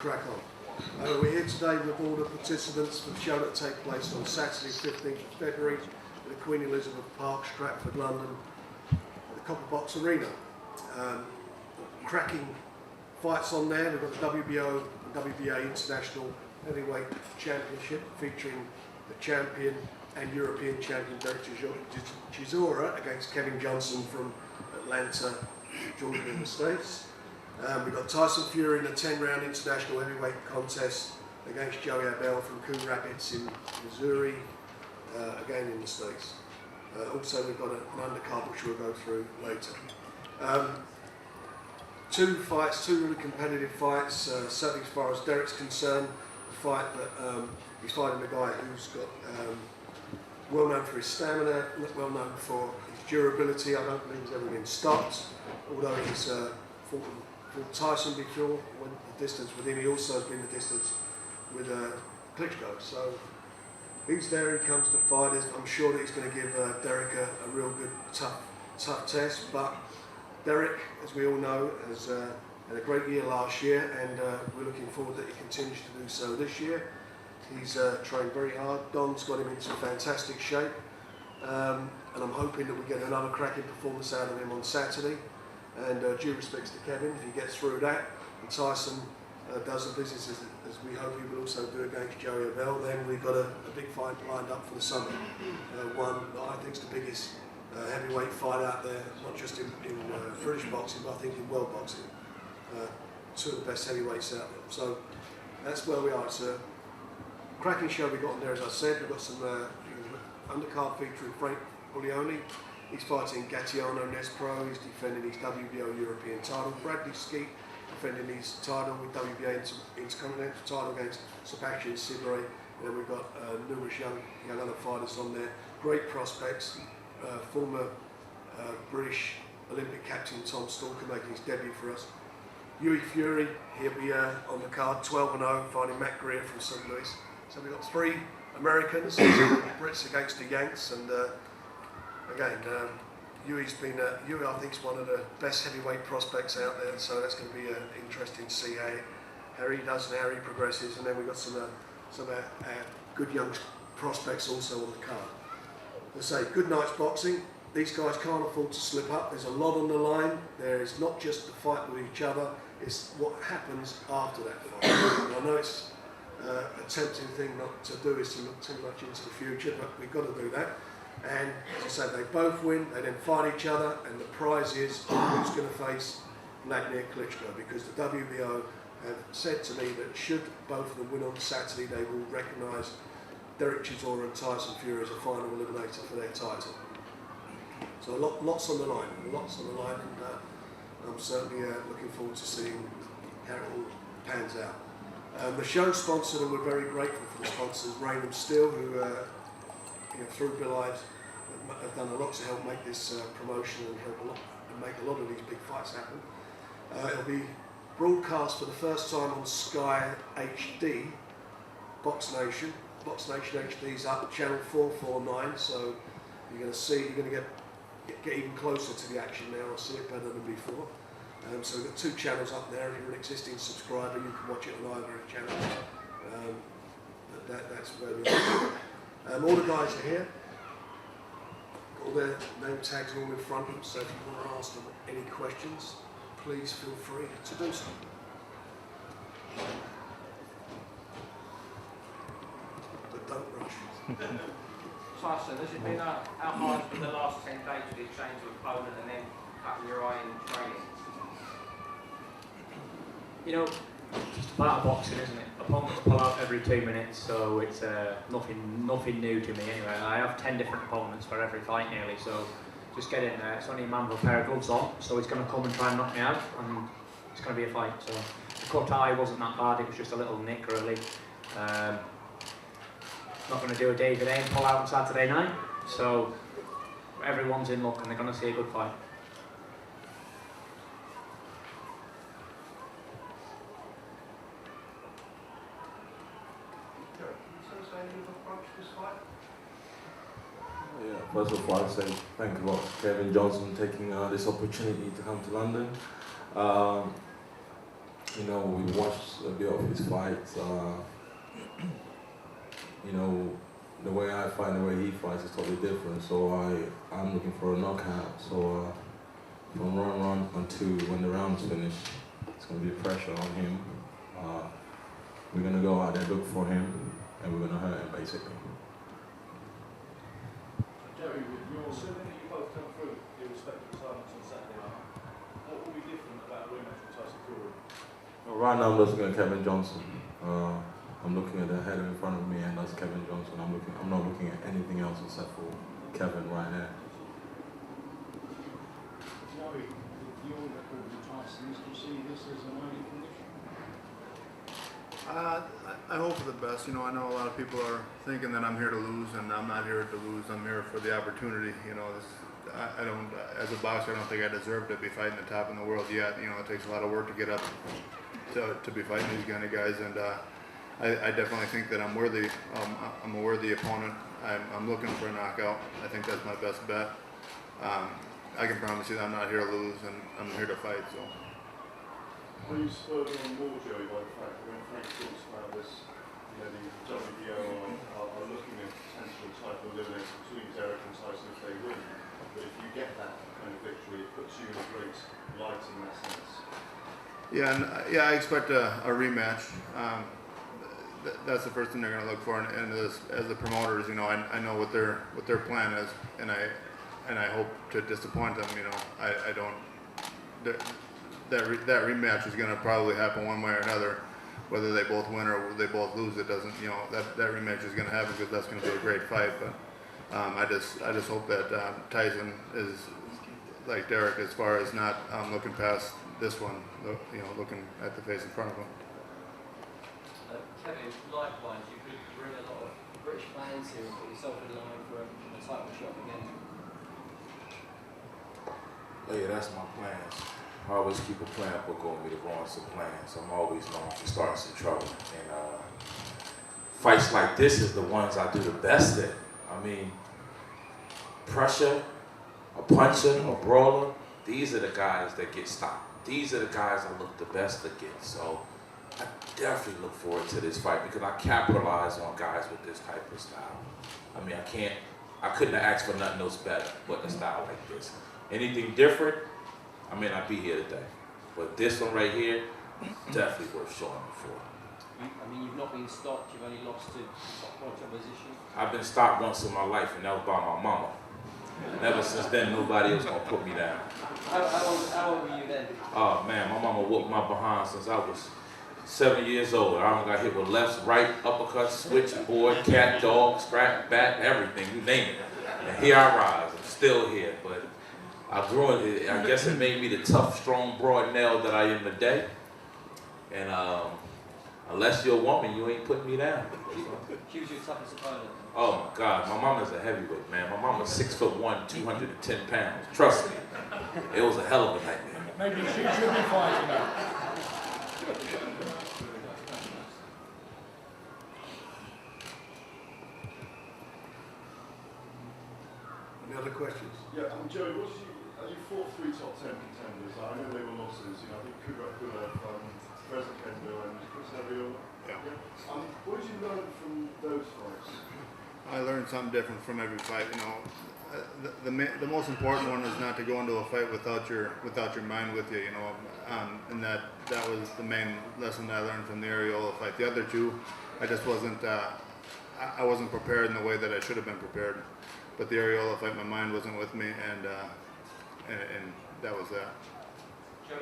Crack on. We're here today with all the participants for the show that will take place on Saturday 15th of February at the Queen Elizabeth Park, Stratford, London, at the Copper Box Arena. Cracking fights on there. We've got the WBO and WBA International Heavyweight Championship featuring the champion and European champion Derek Chisora against Kevin Johnson from Atlanta, Georgia in the States. We've got Tyson Fury in a 10-round international heavyweight contest against Joey Abel from Coon Rapids in Missouri, again in the States. Also we've got an undercard which we'll go through later. Two really competitive fights, certainly as far as Derek's concerned. The fight that he's fighting a guy who's got well known for his stamina, well known for his durability. I don't believe he's ever been stopped, although he's fought Tyson before, went the distance with him. He also has been the distance with Klitschko. So he's there, he comes to fight. I'm sure that he's going to give Derek a real good, tough test. But Derek, as we all know, has had a great year last year, and we're looking forward that he continues to do so this year. He's trained very hard. Don's got him into fantastic shape, and I'm hoping that we get another cracking performance out of him on Saturday. And due respects to Kevin, if he gets through that, and Tyson does the business as we hope he will also do against Joey Abel, then we've got a big fight lined up for the summer. One that I think is the biggest heavyweight fight out there, not just in British boxing, but I think in world boxing. Two of the best heavyweights out there. So that's where we are. It's a cracking show we've got on there, as I said. We've got some undercard featuring Frank Buglioni. He's fighting Gatiano Nespro, he's defending his WBO European title. Bradley Skeet defending his title with WBA Intercontinental title against Sebastian Sibre. And then we've got numerous young other fighters on there. Great prospects. Former British Olympic captain Tom Stalker making his debut for us. Hughie Fury, he'll be on the card, 12-0, fighting Matt Greer from St. Louis. So we've got three Americans, Brits against the Yanks, and again, Hughie's been, Hughie I think is one of the best heavyweight prospects out there, so that's going to be interesting to see how he does and how he progresses. And then we've got some good young prospects also on the card. As I say, good night's boxing. These guys can't afford to slip up. There's a lot on the line. There is not just the fight with each other, it's what happens after that fight. And I know it's a tempting thing not to do is to look too much into the future, but we've got to do that. And as I say, they both win, they then fight each other, and the prize is who's going to face Vladimir Klitschko, because the WBO have said to me that should both of them win on Saturday, they will recognise Derek Chisora and Tyson Fury as a final eliminator for their title. So lots on the line, and I'm certainly looking forward to seeing how it all pans out. The show sponsored, and we're very grateful for the sponsors, Raynham Steel, who through Bill Ives have done a lot to help make this promotion and make a lot of these big fights happen. It'll be broadcast for the first time on Sky HD, BoxNation. BoxNation HD is up, channel 449, so you're going to get even closer to the action now. I'll see it better than before. So we've got two channels up there. If you're an existing subscriber, you can watch it on either channel. That's where we are. All the guys are here. Got all their name tags all in front of them, so if you want to ask them any questions, please feel free to do so. But don't rush. Tyson, has it been how hard has been the last 10 days with the change of opponent and then cutting your eye in training? You know, it's just part of boxing, isn't it? Opponents pull out every 2 minutes, so it's nothing new to me anyway. I have 10 different opponents for every fight nearly, so just get in there. It's only a man with a pair of gloves on, so he's going to come and try and knock me out, and it's going to be a fight. So the cut eye wasn't that bad, it was just a little nick really. Not going to do a David Aim pull out on Saturday night, so everyone's in luck and they're going to see a good fight. Yeah, first of all, I'd say thank you a lot to Kevin Johnson taking this opportunity to come to London. You know, we watched a bit of his fights. You know, the way I fight and the way he fights is totally different. So I'm looking for a knockout. So from round one until when the round's finished, it's going to be pressure on him. We're going to go out there, look for him, and we're going to hurt him, basically. Jerry, assuming that you both come through irrespective of retirements on Saturday night, what will be different about a rematch with Tyson Fury? Well, right now I'm looking at Kevin Johnson. I'm looking at the header in front of me, and that's Kevin Johnson. I'm not looking at anything else except for Kevin right there. Jerry, with your record with Tyson, do you see this as an early condition? I hope for the best. You know, I know a lot of people are thinking that I'm here to lose, and I'm not here to lose. I'm here for the opportunity. You know, I don't, as a boxer, I don't think I deserve to be fighting the top in the world yet. You know, it takes a lot of work to get up to be fighting these kind of guys, and I definitely think that I'm worthy. I'm a worthy opponent. I'm looking for a knockout. I think that's my best bet. I can promise you that I'm not here to lose, and I'm here to fight. So. Are you spurred on more, Joey, by the fact that when Frank talks about this, you know, the WBO are looking at potential title elimination between Derek and Tyson if they win. But if you get that kind of victory, it puts you in a great light in that sense. Yeah, I expect a rematch. That's the first thing they're going to look for, and as the promoters, you know, I know what their plan is, and I hope to disappoint them. You know, I don't. That rematch is going to probably happen one way or another, whether they both win or they both lose. It doesn't, you know, that rematch is going to happen because that's going to be a great fight. But I just hope that Tyson is like Derek as far as not looking past this one, you know, looking at the face in front of him. Kevin, likewise, you could bring a lot of British fans here and put yourself in line for a title shot again. Oh yeah, that's my plans. I always keep a plan book on me to go on some plans. I'm always known for starting some trouble. And fights like this is the ones I do the best at. I mean, pressure, a puncher, a brawler, these are the guys that get stopped. These are the guys I look the best against. So I definitely look forward to this fight because I capitalize on guys with this type of style. I mean, I couldn't have asked for nothing else better but a style like this. Anything different, I may not be here today. But this one right here, definitely worth showing up for. I mean, you've not been stopped, you've only lost to top quality opposition. I've been stopped once in my life, and that was by my mama. And ever since then, nobody else gonna put me down. How old were you then? Oh man, my mama whooped my behind since I was 7 years old. I done got hit with lefts, right, uppercut, switchboard, cat, dog, scrap, bat, everything, you name it. And here I rise, I'm still here, but I grew it. I guess it made me the tough, strong, broad nail that I am today. And unless you're a woman, you ain't putting me down. She was your toughest opponent. Oh my God, my mama's a heavyweight, man. My mama's 6'1", 210 pounds. Trust me, it was a hell of a nightmare. Maybe she should be fighting now. Any other questions? Yeah, Joey, you fought 3 top 10 contenders. I know they were losses. You know, I think Kudrakulov, Present Kendo, and Chris Aviola. Yeah. What did you learn from those fights? I learned something different from every fight. You know, the most important one is not to go into a fight without your mind with you. You know, and that was the main lesson that I learned from the Areola fight. The other two, I just wasn't I wasn't prepared in the way that I should have been prepared. But the Areola fight, my mind wasn't with me, and that was that. Joey,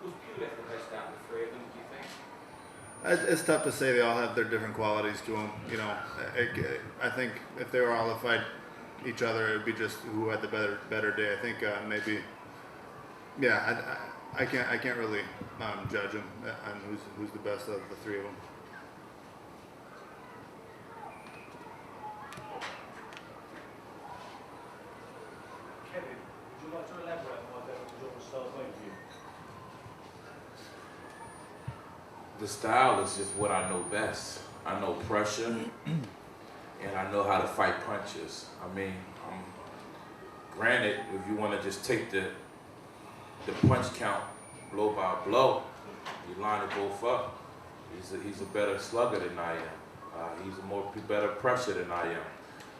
was Kulev the best out of the three of them, do you think? It's tough to say. They all have their different qualities to them. You know, I think if they were all to fight each other, it'd be just who had the better day. I think maybe, yeah. I can't really judge them on who's the best of the three of them. Kevin, would you like to elaborate on why Derek was always start playing for you? The style is just what I know best. I know pressure, and I know how to fight punches. I mean, granted, if you want to just take the punch count blow by blow, You line it both up. He's a better slugger than I am. He's a better pressure than I am.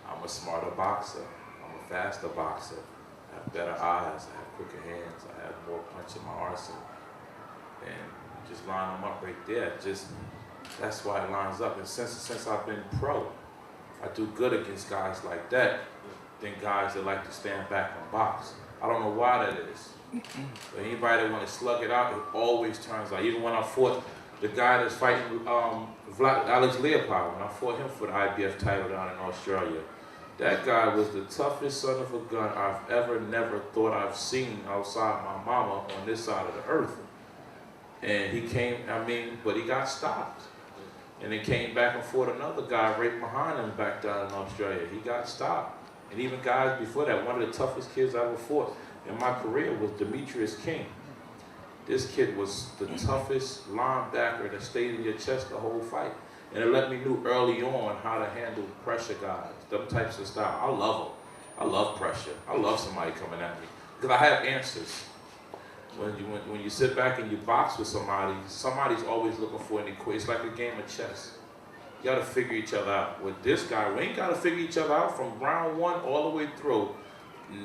I'm a smarter boxer. I'm a faster boxer. I have better eyes. I have quicker hands. I have more punch in my arsenal. And you just line them up right there. That's why it lines up. And since I've been pro, I do good against guys like that than guys that like to stand back and box. I don't know why that is. But anybody that want to slug it out, it always turns out. Even when I fought the guy that's fighting Alex Leopold, when I fought him for the IBF title down in Australia, that guy was the toughest son of a gun I've never thought I've seen outside my mama on this side of the earth. And he came, but he got stopped. And then came back and fought another guy right behind him back down in Australia. He got stopped. And even guys before that, one of the toughest kids I ever fought in my career was Demetrius King. This kid was the toughest linebacker that stayed in your chest the whole fight. And it let me know early on how to handle pressure guys, them types of style. I love them. I love pressure. I love somebody coming at me because I have answers. When you sit back and you box with somebody, somebody's always looking for an equation. It's like a game of chess. You gotta figure each other out. With this guy, we ain't gotta figure each other out from round one all the way through.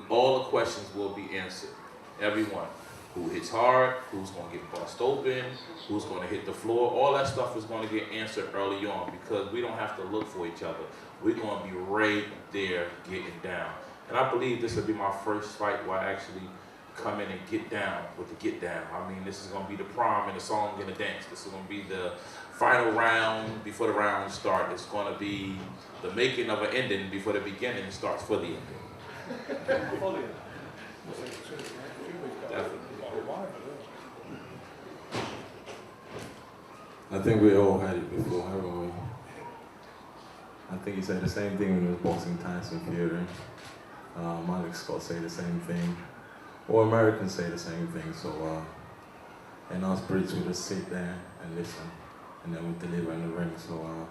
All the questions will be answered. Everyone. Who hits hard, who's gonna get bust open, who's gonna hit the floor, all that stuff is gonna get answered early on because we don't have to look for each other. We're gonna be right there getting down. And I believe this will be my first fight where I actually come in and get down with the get down. This is gonna be the prom and the song and the dance. This is gonna be the final round before the round starts. It's gonna be the making of an ending before the beginning starts for the ending. Definitely. I think we all had it before, haven't we? I think he said the same thing when he was boxing Tyson Fury. Malik Scott say the same thing. Or Americans say the same thing. So, and us Brits will just sit there and listen, and then we deliver in the ring. So,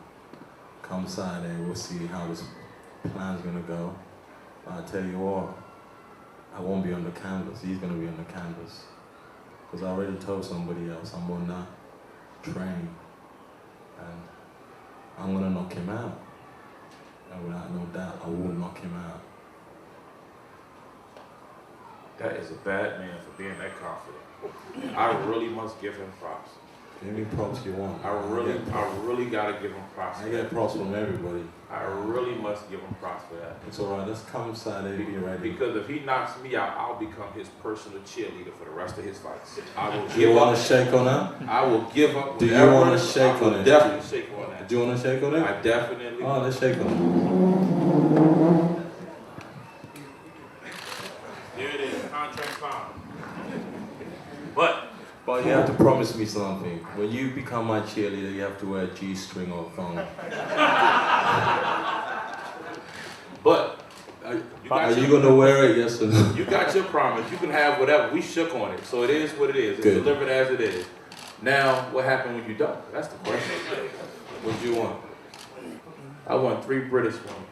come Saturday, we'll see how this plan's gonna go. But I tell you what, I won't be on the canvas. He's gonna be on the canvas. Because I already told somebody else I'm on that train, and I'm gonna knock him out. And without no doubt, I will knock him out. That is a bad man for being that confident. I really must give him props. Give me props you want. I really gotta give him props. I get props from everybody. I really must give him props for that. It's alright, let's come Saturday, be ready. Because if he knocks me out, I'll become his personal cheerleader for the rest of his fights. I will Do you want to shake on that? I will give up. Do you want to shake on it? Definitely shake on that. Do you want to shake on it? I definitely. Oh, let's shake on it. Here it is, contract signed. But you have to promise me something. When you become my cheerleader, you have to wear a G-string or a thong. But are you gonna wear it? Yes or no? you got your promise. You can have whatever. We shook on it, so it is what it is. It's Good. delivered as it is. Now, what happened when you don't? That's the question. What do you want? I want 3 British women.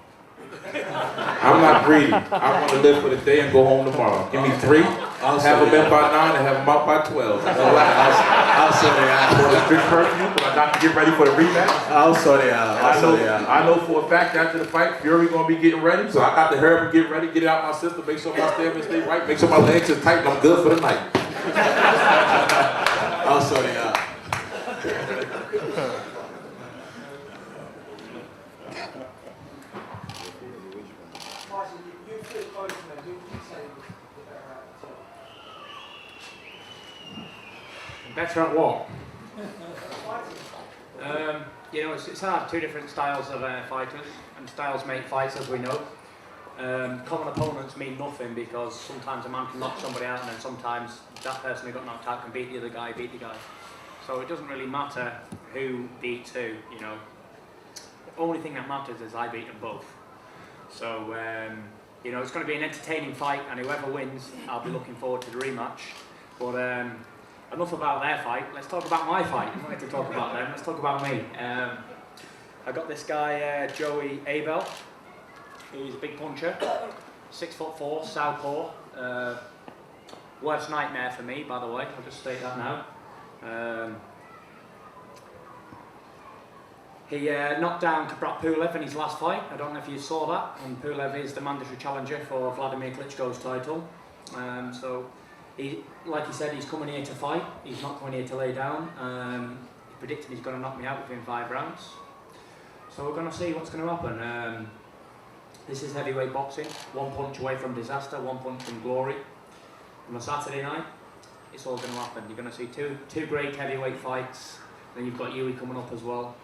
I'm not greedy. I want to live for the day and go home tomorrow. Give me 3. Have them in by 9 and have them out by 12. I'll sort it out. For the strict curfew, but I'm not get ready for the rematch. I'll sort it out. I know for a fact after the fight, Fury gonna be getting ready, so I got to hurry up and get ready, get it out my system, make sure my stamina stay right, make sure my legs are tight, and I'm good for the night. I'll sort it out. Better at what? It's hard. 2 different styles of fighters, and styles make fights, as we know. Common opponents mean nothing because sometimes a man can knock somebody out, and then sometimes that person who got knocked out can beat the other guy, So it doesn't really matter who beats who. The only thing that matters is I beat them both. So it's going to be an entertaining fight, and whoever wins, I'll be looking forward to the rematch. But enough about their fight. Let's talk about my fight. I'm not going to talk about them. Let's talk about me. I got this guy, Joey Abel. He's a big puncher, 6'4", southpaw. Worst nightmare for me, by the way. I'll just state that now. He knocked down Kabrat Pulev in his last fight. I don't know if you saw that. And Pulev is the mandatory challenger for Vladimir Klitschko's title. So, like he said, he's coming here to fight. He's not coming here to lay down. He predicted he's going to knock me out within 5 rounds. So we're going to see what's going to happen. This is heavyweight boxing. 1 punch away from disaster, 1 punch from glory. On a Saturday night, it's all going to happen. You're going to see two great heavyweight fights. Then you've got Yui coming up as well.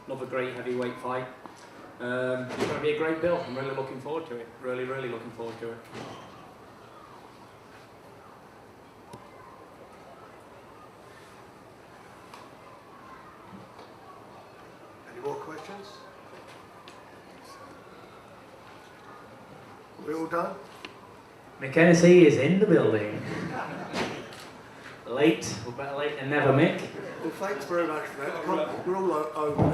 Another great heavyweight fight. It's going to be a great bill. I'm really looking forward to it. Really, really looking forward to it. Any more questions? We all done? McKenzie is in the building. Late, but better late than never, Mick. Well, thanks very much for that. We're all over.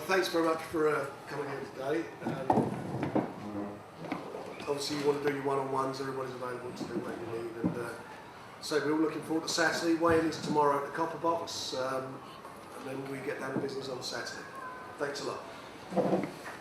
Thanks very much for coming here today. Obviously, you want to do your one-on-ones. Everybody's available to do what you need. And so we're all looking forward to Saturday. Weigh-in is tomorrow at the Copper Box, and then we get down to business on Saturday. Thanks a lot.